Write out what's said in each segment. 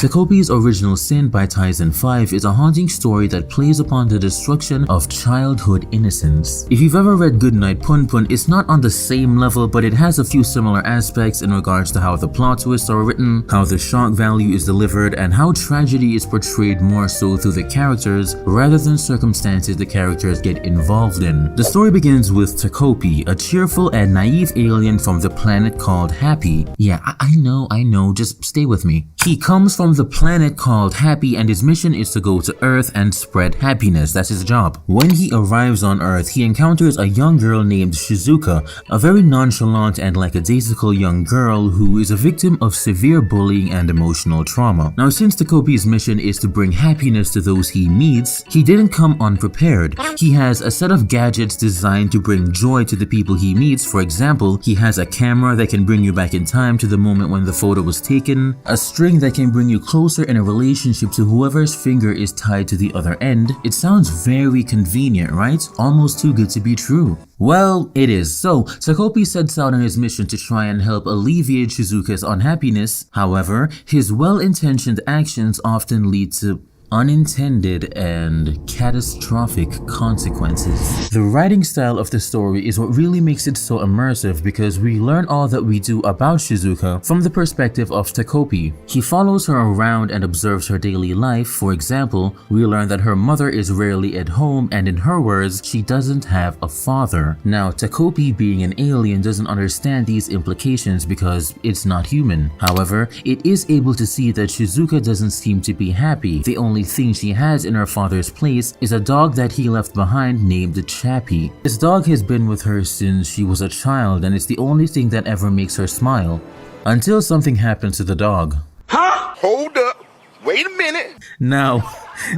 Takopi's Original Sin by Tyson 5 is a haunting story that plays upon the destruction of childhood innocence. If you've ever read Goodnight Pun Pun, it's not on the same level, but it has a few similar aspects in regards to how the plot twists are written, how the shock value is delivered, and how tragedy is portrayed more so through the characters rather than circumstances the characters get involved in. The story begins with Takopii, a cheerful and naive alien from the planet called Happy. Yeah, I know, just stay with me. He comes from the planet called Happy and his mission is to go to Earth and spread happiness. That's his job. When he arrives on Earth, he encounters a young girl named Shizuka, a very nonchalant and lackadaisical young girl who is a victim of severe bullying and emotional trauma. Now, since Takopi's mission is to bring happiness to those he meets, he didn't come unprepared. He has a set of gadgets designed to bring joy to the people he meets. For example, he has a camera that can bring you back in time to the moment when the photo was taken, a string that can bring you closer in a relationship to whoever's finger is tied to the other end. It sounds very convenient, right? Almost too good to be true. Well, it is. So, Takopi sets out on his mission to try and help alleviate Shizuka's unhappiness. However, his well-intentioned actions often lead to unintended and catastrophic consequences. The writing style of the story is what really makes it so immersive because we learn all that we do about Shizuka from the perspective of Takopi. He follows her around and observes her daily life. For example, we learn that her mother is rarely at home and in her words, she doesn't have a father. Now, Takopi being an alien doesn't understand these implications because it's not human. However, it is able to see that Shizuka doesn't seem to be happy. The only thing she has in her father's place is a dog that he left behind named Chappie. This dog has been with her since she was a child and it's the only thing that ever makes her smile. Until something happens to the dog. Huh? Hold up. Wait a minute. Now,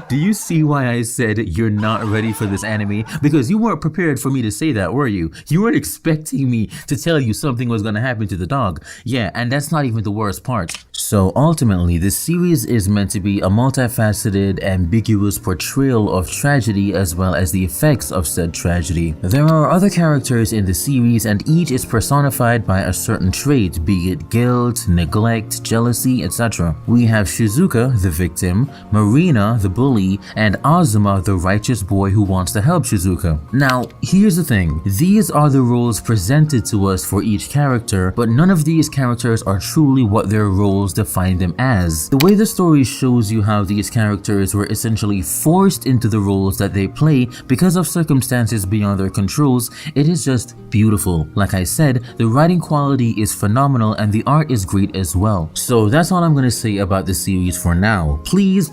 do you see why I said you're not ready for this anime? Because you weren't prepared for me to say that, were you? You weren't expecting me to tell you something was gonna happen to the dog. Yeah, and that's not even the worst part. So ultimately, this series is meant to be a multifaceted, ambiguous portrayal of tragedy as well as the effects of said tragedy. There are other characters in the series and each is personified by a certain trait, be it guilt, neglect, jealousy, etc. We have Shizuka, the victim, Marina, the bully, and Azuma, the righteous boy who wants to help Shizuka. Now, here's the thing. These are the roles presented to us for each character, but none of these characters are truly what their roles define them as. The way the story shows you how these characters were essentially forced into the roles that they play because of circumstances beyond their controls, it is just beautiful. Like I said, the writing quality is phenomenal and the art is great as well. So that's all I'm gonna say about the series for now. Please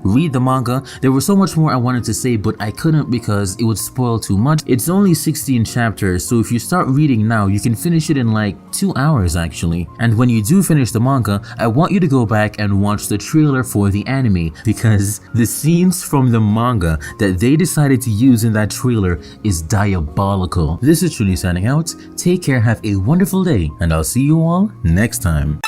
read the manga. There was so much more I wanted to say, but I couldn't because it would spoil too much. It's only 16 chapters, so if you start reading now, you can finish it in like 2 hours actually. And when you do finish the manga, I want you to go back and watch the trailer for the anime because the scenes from the manga that they decided to use in that trailer is diabolical. This is Truly signing out. Take care, have a wonderful day, and I'll see you all next time.